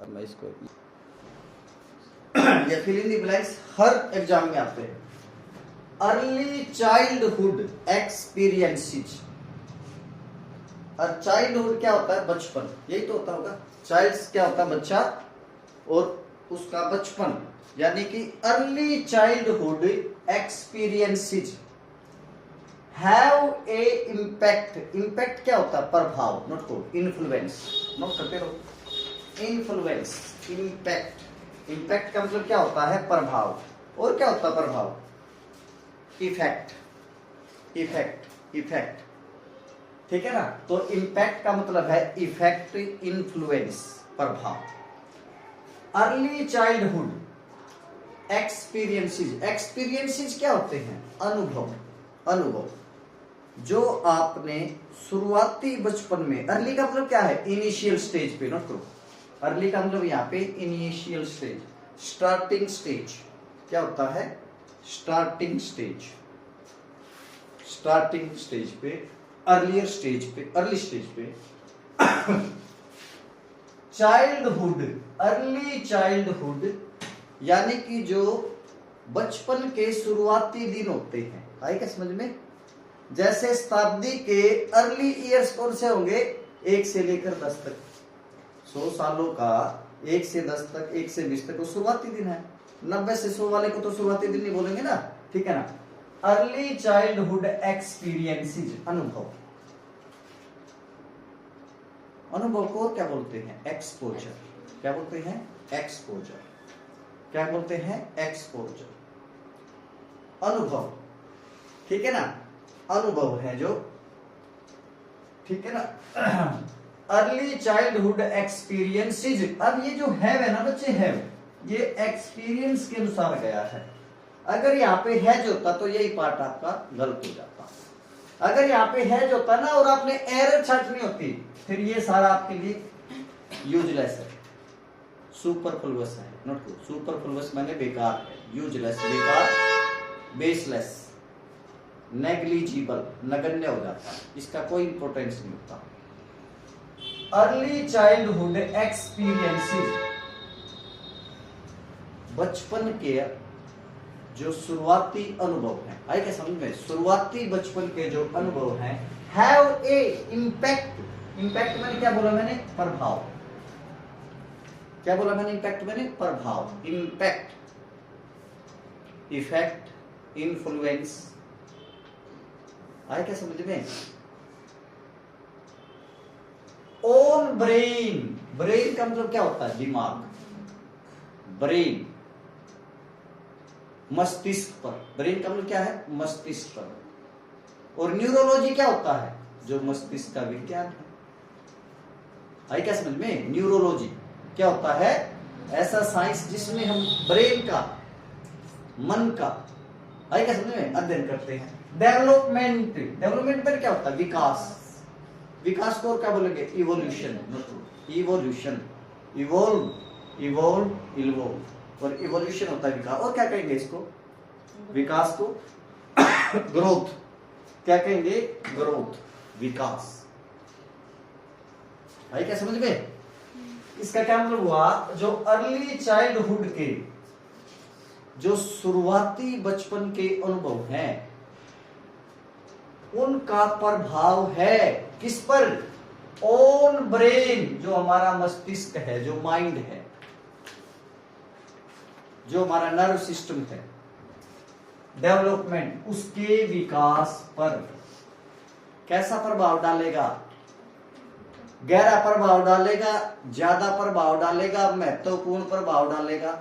अब मैं इसको ये फिल इन द ब्लैंक्स हर एग्जाम में आते हैं। Early childhood experiences. और चाइल्डहुड क्या होता है? बचपन, यही तो होता होगा। चाइल्ड्स क्या होता है? बच्चा, और उसका बचपन, यानी कि early childhood experiences have a impact. Impact क्या होता है? प्रभाव, नोट को इन्फ्लुएंस, नोट करते रहो। Influence, impact. इम्पैक्ट का मतलब क्या होता है? प्रभाव। और क्या होता है प्रभाव? इफेक्ट, इफेक्ट, इफेक्ट, ठीक है ना। तो इम्पैक्ट का मतलब है इफेक्ट, इन्फ्लुएंस, प्रभाव। Early childhood experiences. एक्सपीरियंसेस क्या होते हैं? अनुभव, अनुभव जो आपने शुरुआती बचपन में। अर्ली का मतलब क्या है? इनिशियल स्टेज पे, नोट करो। अर्ली का मतलब यहाँ पे इनिशियल स्टेज, स्टार्टिंग स्टेज। क्या होता है? स्टार्टिंग स्टेज, स्टार्टिंग स्टेज पे, अर्लियर स्टेज पे, अर्ली स्टेज पे। चाइल्डहुड, अर्ली चाइल्डहुड यानी कि जो बचपन के शुरुआती दिन होते हैं। आई क्या समझ में? जैसे शताब्दी के अर्ली ईयर्स कौन से होंगे? 1 से लेकर 10 तक। 100 सालों का 1 से 10 तक, 1 से 20 तक वो शुरुआती दिन है। 90 से 100 वाले को तो शुरुआती दिन नहीं बोलेंगे ना, ठीक है ना। अर्ली चाइल्डहुड एक्सपीरियंसेस, अनुभव। अनुभव को क्या बोलते हैं? एक्सपोजर। क्या बोलते हैं? एक्सपोजर। क्या बोलते हैं? एक्सपोजर, अनुभव, ठीक है ना। अनुभव है जो, ठीक है ना। Early childhood experiences. अब ये जो है ना बच्चे, है ये एक्सपीरियंस के अनुसार गया है। अगर यहाँ पे है जो होता तो यही पार्ट आपका गलत हो जाता। अगर यहाँ पे है जो होता ना और आपने एरर छांटनी होती, फिर ये सारा आपके लिए यूजलेस है, सुपरफ्लुअस है। नोट करो, सुपरफ्लुअस माने बेकार है, यूजलेस बेकार, बेसलेस, नेग्लिजिबल नगण्य हो जाता है, इसका कोई इंपॉर्टेंस नहीं होता। अर्ली चाइल्डहुड एक्सपीरियंसेस, बचपन के जो शुरुआती अनुभव है। आई क्या समझ में? शुरुआती बचपन के जो अनुभव हैं, हैव ए इम्पैक्ट। इम्पैक्ट मैंने क्या बोला? मैंने प्रभाव। क्या बोला मैंने? इम्पैक्ट मैंने प्रभाव, इम्पैक्ट, इफेक्ट, इन्फ्लुएंस। आया क्या समझ में? On brain. ब्रेन का मतलब क्या होता है? दिमाग, ब्रेन, मस्तिष्क पर। ब्रेन का मतलब क्या है? मस्तिष्क पर। और न्यूरोलॉजी क्या होता है? जो मस्तिष्क का विज्ञान है। आई क्या समझ में? न्यूरोलॉजी क्या होता है? ऐसा साइंस जिसमें हम ब्रेन का, मन का, आई क्या समझ में, अध्ययन करते हैं। डेवलपमेंट, डेवलपमेंट में क्या होता है? विकास। विकास को और क्या बोलेंगे? Evolution, evolution, evolve, evolve, evolve, और इवोल्यूशन होता है विकास। और क्या कहेंगे इसको? विकास को ग्रोथ। क्या कहेंगे? ग्रोथ, विकास। आई क्या समझ में? इसका क्या मतलब हुआ? जो अर्ली चाइल्डहुड के, जो शुरुआती बचपन के अनुभव हैं, उनका प्रभाव है किस पर? ऑन ब्रेन, जो हमारा मस्तिष्क है, जो माइंड है, जो हमारा नर्व सिस्टम है, डेवलपमेंट, उसके विकास पर कैसा प्रभाव डालेगा? गहरा प्रभाव डालेगा, ज्यादा प्रभाव डालेगा, महत्वपूर्ण प्रभाव डालेगा,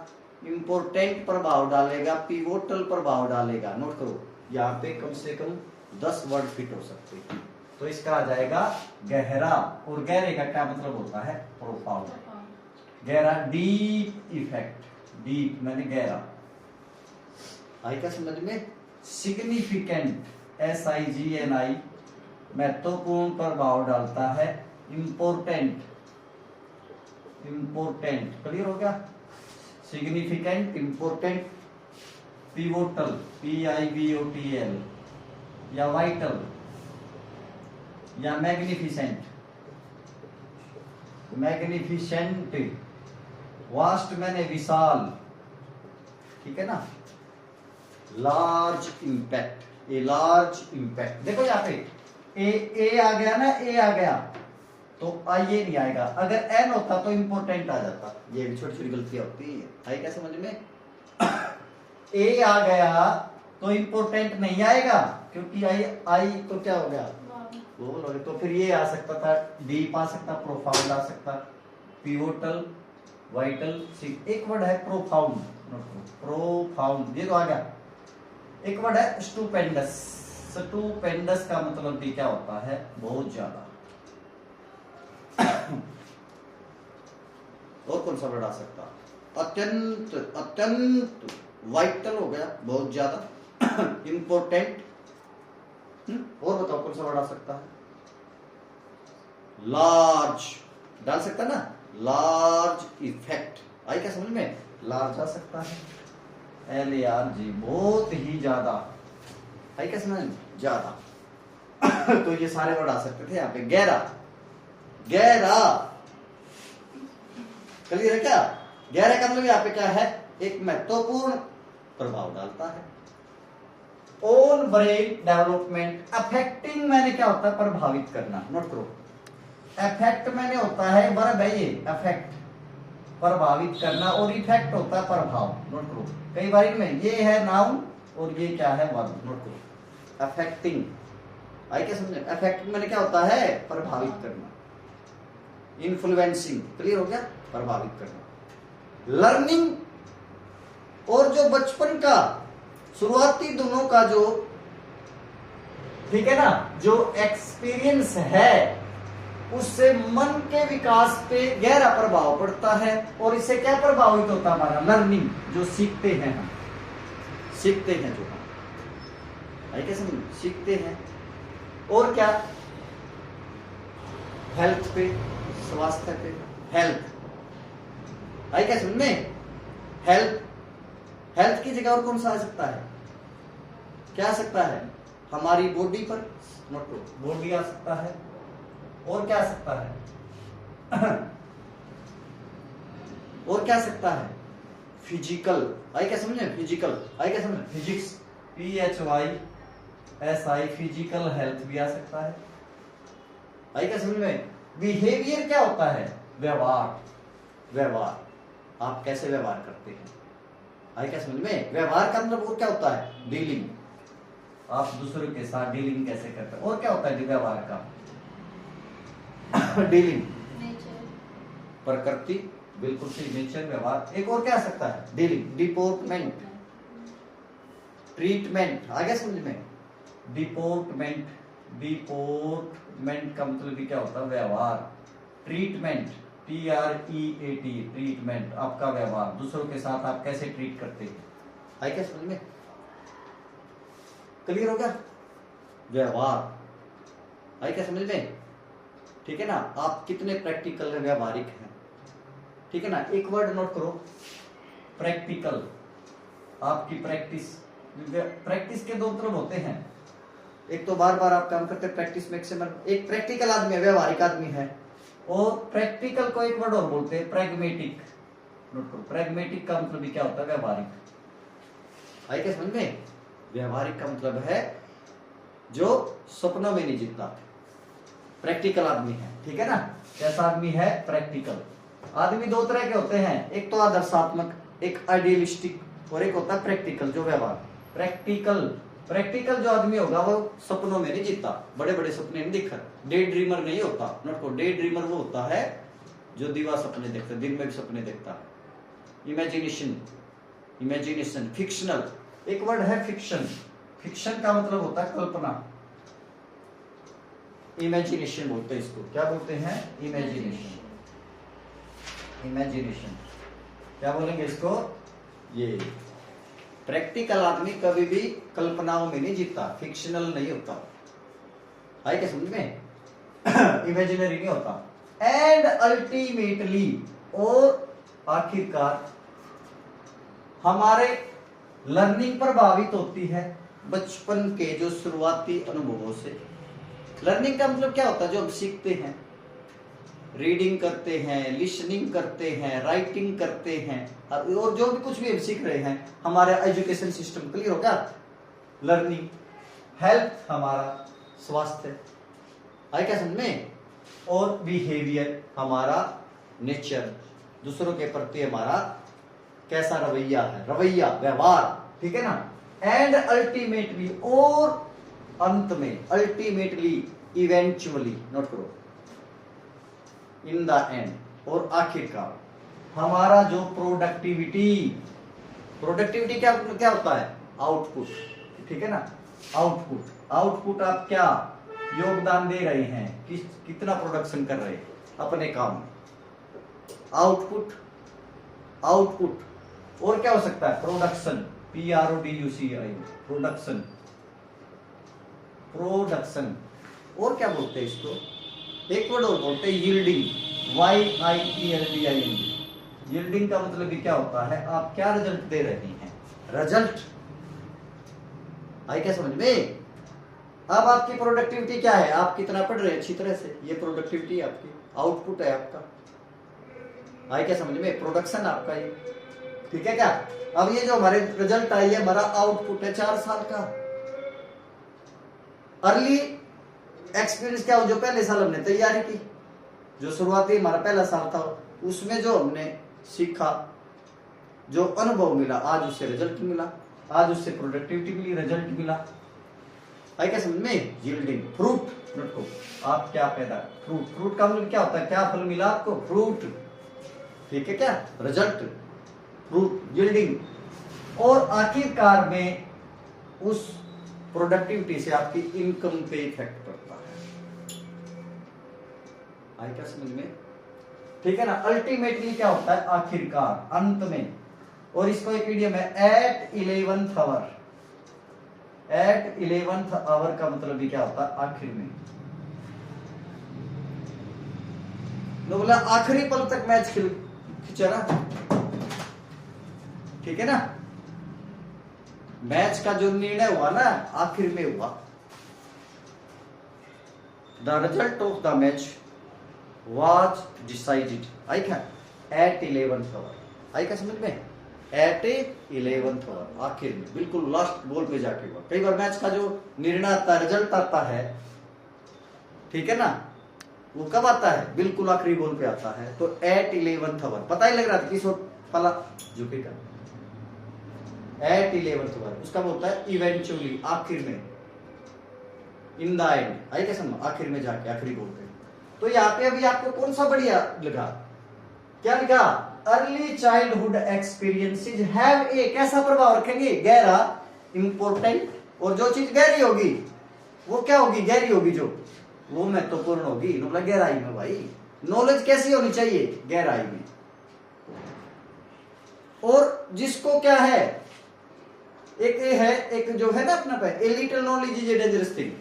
इंपोर्टेंट प्रभाव डालेगा, पिवोटल प्रभाव डालेगा। नोट करो, यहाँ पे कम से कम 10 वर्ड फिट हो सकते हैं। तो इसका आ जाएगा गहरा। और गहरे का क्या मतलब होता है? प्रोफाउंड। गहरा, डीप इफेक्ट, डीप मैंने गहरा। आई क्या समझ में? सिग्निफिकेंट, SIGNI, महत्वपूर्ण प्रभाव डालता है। इंपोर्टेंट, इंपोर्टेंट, क्लियर हो गया? सिग्निफिकेंट, इंपोर्टेंट, पिवोटल, PIVOTL, या वाइटल, या मैग्निफिसेंट, मैग्निफिसेंट, वास्ट मैंने विशाल, ठीक है ना। Large impact, a large impact. देखो यहाँ पे ए आ गया ना, ए आ गया तो आई ये नहीं आएगा, अगर एन होता तो इंपोर्टेंट आ जाता। ये भी छोटी छोटी गलतियां होती है, आई क्या समझ में। ए आ गया तो इंपोर्टेंट नहीं आएगा, क्योंकि आई तो क्या हो गया, वो तो फिर ये आ सकता था, डीप आ सकता, प्रोफाउंड आ सकता, पिवोटल, वाइटल। एक वर्ड है प्रोफाउंड, प्रोफाउंड ये तो आ गया। एक वर्ड है स्टूपेंडस, स्टूपेंडस का मतलब भी क्या होता है, बहुत ज्यादा। और कौन सा वर्ड आ सकता, अत्यंत, अत्यंत, वाइटल हो गया, बहुत ज्यादा, इंपोर्टेंट। और बताओ कौन सा वर्ड आ सकता है, लार्ज डाल सकता ना, लार्ज इफेक्ट, आई क्या समझ में, लार्ज आ सकता है, LARG, बहुत ही ज्यादा, आई क्या समझ में, ज्यादा। तो ये सारे वर्ड आ सकते थे यहाँ पे। गहरा, गहरा, क्लियर है क्या। गहरे का मतलब यहाँ पे क्या है, एक महत्वपूर्ण प्रभाव डालता है। ऑन ब्रेन डेवलपमेंट, अफेक्टिंग मैंने क्या होता है, प्रभावित करना, नोट करो। अफेक्ट मैंने होता है वर्ब है ये, अफेक्ट प्रभावित करना, और इफेक्ट होता है प्रभाव, नोट करो। कई बार इनमें ये है नाउन और ये क्या है वर्ब, नोट करो। अफेक्टिंग, आई क्या समझे, अफेक्ट मैंने क्या होता है, प्रभावित करना। इन्फ्लुएंसिंग, क्लियर हो गया, प्रभावित करना। लर्निंग, और जो बचपन का शुरुआती दिनों का जो, ठीक है ना, जो एक्सपीरियंस है उससे मन के विकास पे गहरा प्रभाव पड़ता है। और इससे क्या प्रभावित होता है हमारा, लर्निंग, जो सीखते हैं हम, सीखते हैं जो हम, आई क्या समझ, सीखते हैं। और क्या, हेल्थ पे, स्वास्थ्य पे, हेल्थ, आई क्या समझ में, हेल्थ, हेल्थ की जगह और कौन सा आ सकता है, क्या आ सकता है, हमारी बॉडी पर, नोट करो, बॉडी आ सकता है। और क्या आ सकता है, और क्या आ सकता है, फिजिकल, आई क्या समझे, फिजिकल, आई क्या समझे, फिजिक्स, PHYSI, फिजिकल हेल्थ भी आ सकता है, आई क्या समझ में। बिहेवियर क्या होता है, व्यवहार, व्यवहार, आप कैसे व्यवहार करते हैं, आई क्या समझ में। व्यवहार का मतलब वो क्या होता है, डीलिंग, आप दूसरों के साथ डीलिंग कैसे करते हैं। और क्या होता है व्यवहार का, डीलिंग, प्रकृति, बिल्कुल सही, नेचर, व्यवहार। एक और क्या आ सकता है, डीलिंग, डिपोर्टमेंट, ट्रीटमेंट, आ गया समझ में। डिपोर्टमेंट, डिपोर्टमेंट का मतलब भी क्या होता है, व्यवहार। ट्रीटमेंट, TREAT, ट्रीटमेंट, आपका व्यवहार, दूसरों के साथ आप कैसे ट्रीट करते हैं, आई क्या समझ में, क्लियर हो गया। व्यवहार, आई क्या समझ में, ठीक है ना। आप कितने प्रैक्टिकल है, व्यवहारिक हैं, ठीक है ना। एक वर्ड नोट करो, प्रैक्टिकल, आपकी प्रैक्टिस, प्रैक्टिस के दो मतलब होते हैं, एक तो बार बार आप काम करते हैं प्रैक्टिस में, एक प्रैक्टिकल आदमी है, व्यवहारिक आदमी है। और प्रैक्टिकल को एक वर्ड और बोलते हैं, प्रैग्मेटिक, नोट करो। प्रैग्मेटिक का मतलब क्या होता है, व्यवहारिक, आई क्या समझ में। व्यवहारिक का मतलब है जो सपनों में नहीं जीतता, प्रैक्टिकल आदमी है, ठीक है ना। कैसा आदमी है, प्रैक्टिकल। आदमी दो तरह के होते हैं, एक तो आदर्शात्मक, एक आइडियलिस्टिक, और एक होता है प्रैक्टिकल, जो व्यवहार। प्रैक्टिकल, प्रैक्टिकल जो आदमी होगा वो सपनों में नहीं जीतता, बड़े बड़े सपने नहीं देखता, डे ड्रीमर नहीं होता, नोट को। डे ड्रीमर वो होता है जो दिवा सपने देखता है, दिन में भी सपने देखता है। इमेजिनेशन, इमेजिनेशन, फिक्शनल, एक वर्ड है फिक्शन, फिक्शन का मतलब होता है कल्पना, इमेजिनेशन बोलते हैं इसको, क्या बोलते हैं, इमेजिनेशन, इमेजिनेशन, क्या बोलेंगे इसको, ये। प्रैक्टिकल आदमी कभी भी कल्पनाओं में नहीं जीतता, फिक्शनल नहीं होता, है क्या समझ में, इमेजिनरी नहीं होता। एंड अल्टीमेटली, और आखिरकार हमारे लर्निंग प्रभावित होती है बचपन के जो शुरुआती अनुभवों से। लर्निंग का मतलब क्या होता है, जो हम सीखते हैं, रीडिंग करते हैं, लिसनिंग करते हैं, राइटिंग करते हैं, और जो भी कुछ भी हम सीख रहे हैं, हमारा एजुकेशन सिस्टम क्लियर हो गया। लर्निंग, हेल्थ हमारा स्वास्थ्य, आई क्या समझ में, और बिहेवियर हमारा नेचर, दूसरों के प्रति हमारा कैसा रवैया है, रवैया व्यवहार, ठीक है ना। एंड अल्टीमेटली, और अंत में, अल्टीमेटली, इवेंचुअली, नोट करो, इन द एंड, और आखिरकार हमारा जो प्रोडक्टिविटी, प्रोडक्टिविटी क्या क्या होता है, आउटपुट, ठीक है ना। आउटपुट, आउटपुट आप क्या योगदान दे रहे हैं, कितना प्रोडक्शन कर रहे हैं अपने काम में, आउटपुट, आउटपुट। और क्या हो सकता है, प्रोडक्शन, PRODUCI, प्रोडक्शन, प्रोडक्शन। और क्या बोलते हैं इसको, एक वर्ड और बोलते हैं यील्डिंग, YIELDING। यील्डिंग का मतलब भी क्या होता है, आप क्या रिजल्ट दे रहे हैं, रिजल्ट, आई क्या समझ में। अब आपकी प्रोडक्टिविटी क्या है, आप कितना पढ़ रहे हैं अच्छी तरह से, ये प्रोडक्टिविटी आपकी, आउटपुट है आपका, आई क्या समझ में, प्रोडक्शन आपका ये, ठीक है क्या। अब ये जो हमारे रिजल्ट आई है, हमारा आउटपुट है 4 साल का। अर्ली एक्सपीरियंस क्या हो, जो पहले साल हमने तैयारी की, जो शुरुआती हमारा पहला साल था, उसमें जो हमने सीखा, जो अनुभव मिला, आज उससे रिजल्ट मिला, आज उससे प्रोडक्टिविटी मिली, रिजल्ट मिला, आई क्या समझ में। यील्डिंग, फ्रूट, रखो आप क्या पैदा, फ्रूट, फ्रूट का मतलब क्या होता है, क्या फल मिला आपको, फ्रूट, ठीक है क्या, रिजल्ट, फ्रूट, यील्डिंग। और आखिरकार में उस प्रोडक्टिविटी से आपकी इनकम पे इफेक्ट पड़ता है, आई क्या समझ में, ठीक है ना। अल्टीमेटली क्या होता है, आखिरकार, अंत में। और इसको एक इडियम है, eight 11th our, eight 11th our का मतलब भी क्या होता है, आखिर में, बोला आखिरी पल तक मैच खिंचा ना, ठीक है ना। मैच का जो निर्णय हुआ ना, आखिर में हुआ, the result of the match was decided, आई क्या, एट 11th आवर, आई क्या समझ में, एट 11th आवर, आखिर में, बिल्कुल लास्ट बॉल पे जाके हुआ। कई बार मैच का जो निर्णय आता है, रिजल्ट आता है, ठीक है ना, वो कब आता है, बिल्कुल आखिरी बॉल पे आता है, तो एट 11th आवर, पता ही लग रहा था किस वक्त फला झुकेगा, एट 11th आवर, उसका बोलता है इवेंचुअली, आखिर में, इन द एंड, आई क्या समझ, आखिर में जाके, आखिरी बॉल पे। तो यहाँ पे अभी आपको कौन सा बढ़िया लगा, क्या लिखा, early childhood experiences have a, कैसा प्रभाव रखेंगे, गहरा, इंपॉर्टेंट, और जो चीज गहरी होगी वो क्या होगी, गहरी होगी, जो वो महत्वपूर्ण होगी, मतलब गहराई में। भाई नॉलेज कैसी होनी चाहिए, गहराई में। और जिसको क्या है, एक ये है, एक जो है ना अपना पे, a little knowledge is a dangerous thing,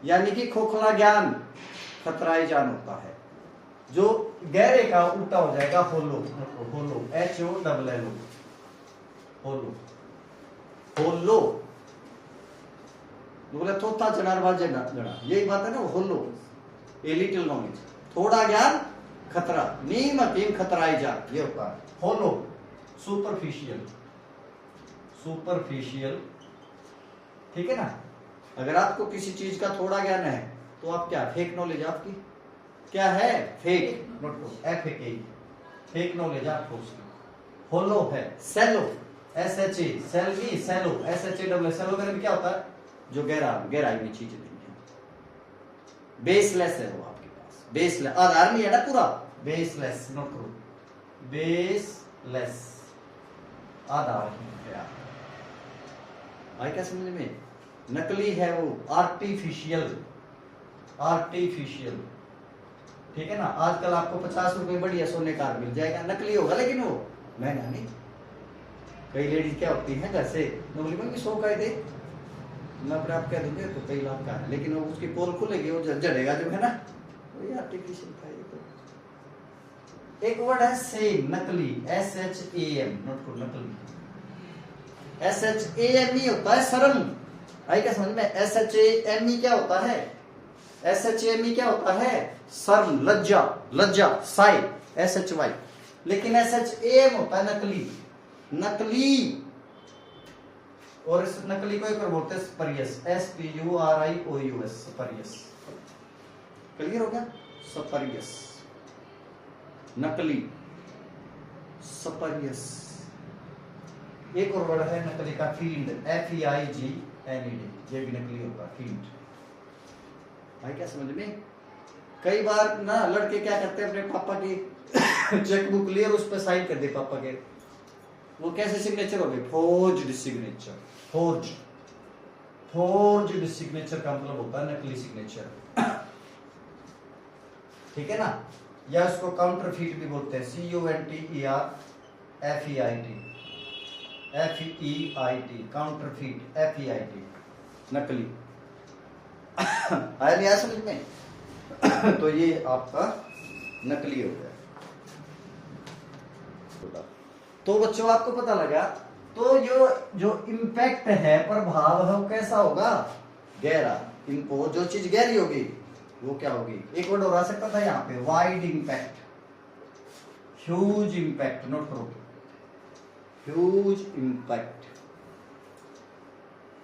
यानी कि खोखला ज्ञान खतराई जान होता है। जो गहरे का उल्टा हो जाएगा होलो, होलो, HOLLO, होलो, होलो, बोला थोथा चनार बाजे गणा, यही बात है ना, होलो, ए लिटिल नॉलेज, थोड़ा ज्ञान खतरा, नीम हकीम खतराई जान, ये होता है होलो, सुपरफिशियल, सुपरफिशियल, ठीक है ना। अगर आपको किसी चीज का थोड़ा ज्ञान है, तो आप क्या, फेक नॉलेज आपकी क्या है, फेक, नोट करो, FAK, फेक नॉलेज आपको उसकी। होलो है, सेलो, SHA, सेल्वी, सेलो, SHAW, सेलो का क्या होता है, जो गहराई में चीजें नहीं है, बेसलेस है वो आपके पास, बेसलेस, आधार नहीं है ना पूरा, बेसलेस, नोट करो, बेसलेस, आधार है आपका, आई क्या समझ में। नकली है वो, आर्टिफिशियल, आर्टिफिशियल, ठीक है ना। आजकल आपको 50 रुपए बढ़िया सोने का मिल जाएगा, नकली होगा लेकिन वो महंगा नहीं। कई लेडीज क्या होती हैं घर से, बोली मैं 100 का दे, मैं अपने आप कह दूंगे तो कई लाख का है, लेकिन वो उसकी पोल खुलेगी, वो जड़ेगा जो है ना, वही आर्टिफिशियल था ये। तो एक वर्ड है सेम, नकली, SHAM, नोट करो, नकली, SHAME होता है शर्म, आई क्या समझ में। SHAME क्या होता है, SHAME क्या होता है, शर्म, लज्जा, लज्जा, साई, SHY। लेकिन SHAM होता है नकली, नकली। और इस नकली को एक और बोलते हैं स्परियस, SPURIOUS, स्परियस। क्लियर हो गया? स्परियस, नकली, स्परियस। एक और वर्ड है नकली का, फील्ड, FEIGNED, ये भी नकली होगा, फील्ड। भाई क्या समझ में? कई बार ना लड़के क्या करते हैं, अपने पापा की चेकबुक लिए और उस पर साइन कर दे पापा के, वो कैसे सिग्नेचर हो गए? Forged signature. Forge, forged signature का मतलब होता है नकली सिग्नेचर। ठीक है ना? या उसको काउंटरफीट भी बोलते हैं, COUNTERFEIT, काउंटरफीट, FEIT, नकली। आया नहीं आया समझ में? तो ये आपका नकली हो गया। तो बच्चों आपको पता लगा, तो जो इम्पैक्ट है, प्रभाव है, वो कैसा होगा? गहरा। इनको जो चीज गहरी होगी वो क्या होगी? एक वर्ड और आ सकता था यहाँ पे, wide impact, huge impact. Note करो, ह्यूज इम्पैक्ट।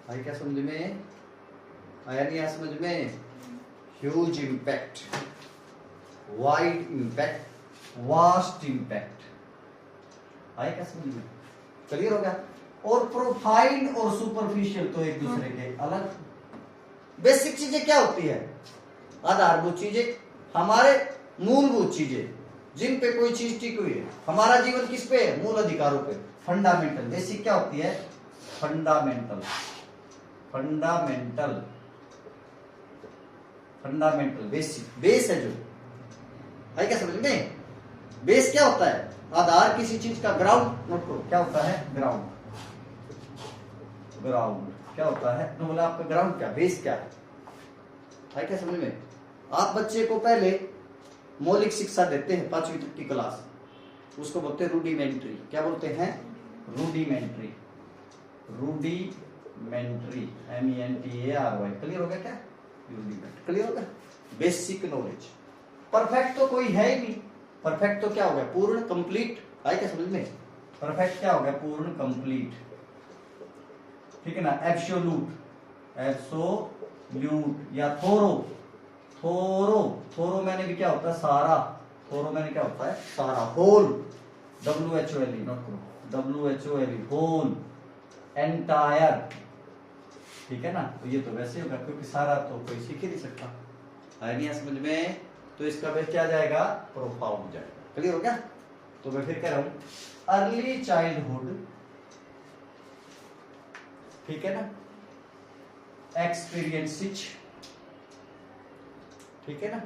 भाई क्या समझ में आया नहीं आया समझ में? Huge impact, wide impact, vast impact. आया क्या समझ में? क्लियर हो गया? और प्रोफाइल और सुपरफिशियल तो एक दूसरे के अलग। बेसिक चीजें क्या होती है? आधारभूत चीजें, हमारे मूलभूत चीजें जिन पे कोई चीज टिकी हुई है। हमारा जीवन किस पे है? मूल अधिकारों पे। फंडामेंटल। बेसिक क्या होती है? Fundamental, fundamental, fundamental, basic, base है जो। है क्या समझ में? बेस क्या होता है? आधार किसी चीज का। ग्राउंड, नोट करो, क्या होता है? ग्राउंड, ग्राउंड क्या होता है? तो बोला आपका ग्राउंड क्या, बेस क्या है क्या समझ में? आप बच्चे को पहले मौलिक शिक्षा देते हैं 5वीं तक की क्लास, उसको बोलते हैं रूडिमेंट्री। क्या बोलते हैं? Rudimentary, rudimentary, MENTARY। क्लियर हो गया क्या? रूडिमेंट, क्लियर हो गया? Basic knowledge. परफेक्ट तो कोई है ही नहीं। परफेक्ट तो क्या हो गया? पूर्ण, कंप्लीट। आए क्या समझ में? परफेक्ट क्या हो गया? पूर्ण, कंप्लीट। ठीक है ना? एब्सोल्यूट, एब्सोल्यूट, या थोरो, थोरो, थोरो मैंने भी क्या होता है? सारा। थोरो मैंने क्या होता है? सारा। होल, WHOLE, नोट करो, WHOLE, होल, एंटायर। ठीक है ना? तो ये तो वैसे होगा, क्योंकि सारा तो कोई सीख ही नहीं सकता। है नहीं समझ में? तो इसका बेस क्या जाएगा? प्रोफाउंड जाएगा। क्लियर हो गया? तो मैं फिर कह रहा हूं, अर्ली चाइल्डहुड, ठीक है ना, एक्सपीरियंसेस, ठीक है ना,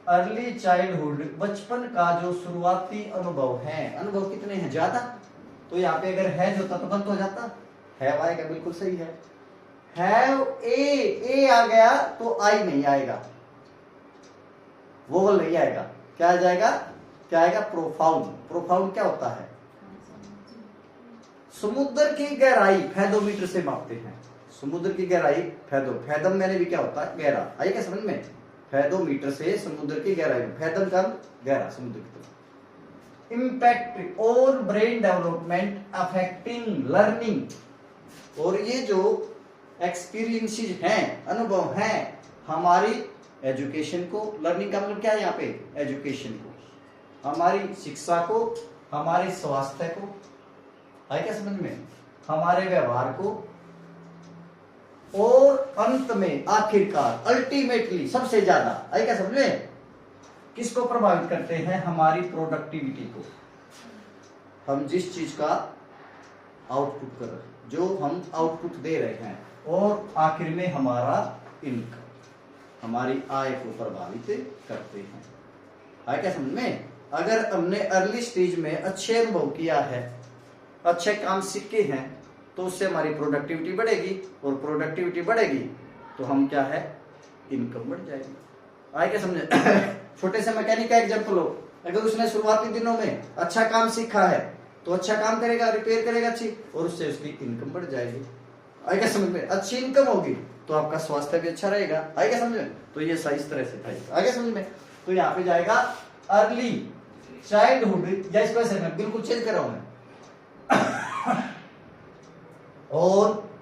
अर्ली चाइल्डहुड, बचपन का जो शुरुआती अनुभव है। अनुभव कितने हैं? ज्यादा। तो यहाँ पे अगर है जो था तो बंद हो जाता, है आएगा, बिल्कुल सही है। हैव, ए आ गया तो आई नहीं आएगा, वोवल नहीं आएगा। क्या आ जाएगा? क्या आएगा? प्रोफाउंड। प्रोफाउंड क्या होता है? समुद्र की गहराई फैदोमीटर से मापते हैं। समुद्र की गहराई, फैदम मैंने भी क्या होता है? गहरा। आइए क्या समझ में? फैदोमीटर से समुद्र की गहराई, फैदम का गहरा, समुद्र की तरफ। इम्पैक्ट और ब्रेन डेवलपमेंट अफेक्टिंग लर्निंग। और ये जो एक्सपीरियंसेस हैं, अनुभव हैं, हमारी एजुकेशन को, लर्निंग का मतलब क्या है यहाँ पे? एजुकेशन को, हमारी शिक्षा को, हमारे स्वास्थ्य को, है क्या समझ में? हमारे व्यवहार को, और अंत में, आखिरकार, अल्टीमेटली, सबसे ज्यादा, है क्या समझ में? किसको प्रभावित करते हैं? हमारी प्रोडक्टिविटी को। हम जिस चीज का आउटपुट कर रहे हैं, जो हम आउटपुट दे रहे हैं, और आखिर में हमारा इनकम, हमारी आय को प्रभावित करते हैं। है क्या समझ में? अगर हमने अर्ली स्टेज में अच्छे अनुभव किया है, अच्छे काम सीखे हैं, तो उससे हमारी प्रोडक्टिविटी बढ़ेगी, और प्रोडक्टिविटी बढ़ेगी तो हम क्या है? इनकम बढ़ जाएगी। आए क्या समझे? छोटे से मैकेनिक का एग्जांपल हो, अगर उसने शुरुआती दिनों में अच्छा काम सीखा है तो अच्छा काम करेगा, रिपेयर करेगा अच्छी, और उससे उसकी इनकम बढ़ जाएगी। आए क्या समझ में? अच्छी इनकम होगी तो आपका स्वास्थ्य भी अच्छा रहेगा। आएगा समझ में? तो ये इस तरह से आएगा। आगे समझ में? तो यहाँ पे जाएगा अर्ली चाइल्डहुड, या इसको ऐसे मैं बिल्कुल चेंज कर रहा हूं मैं,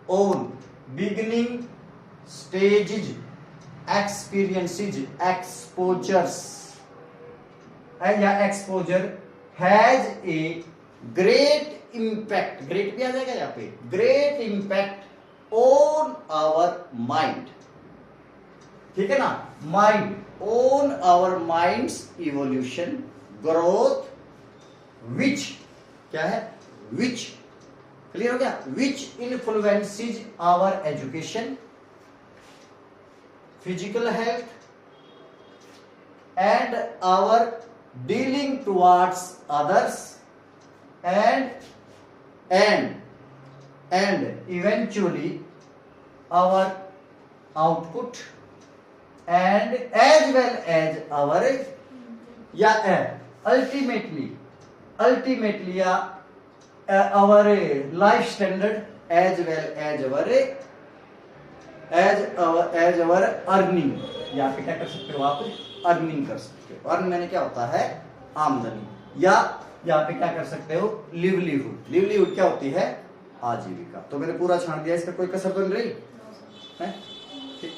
on beginning stages experiences exposures, या exposure has a great impact, great भी आ जाएगा यहाँ पे, great impact on our mind, ठीक है ना, mind, on our mind's evolution, growth, which क्या है, which क्लियर हो गया, which influences our education, physical health and our dealing towards others and eventually our output and as well as our ultimately our life standard as well as our earning, यहाँ पे क्या कर सकते हो आप, earning कर सकते हो। अर्न मैंने क्या होता है, आमदनी, या यहाँ पे क्या कर सकते हो, लिवलीहुड। लिवलीहुड क्या होती है, आजीविका। तो मैंने पूरा छान दिया, इसका कोई कसर तो नहीं रही है, ठीक।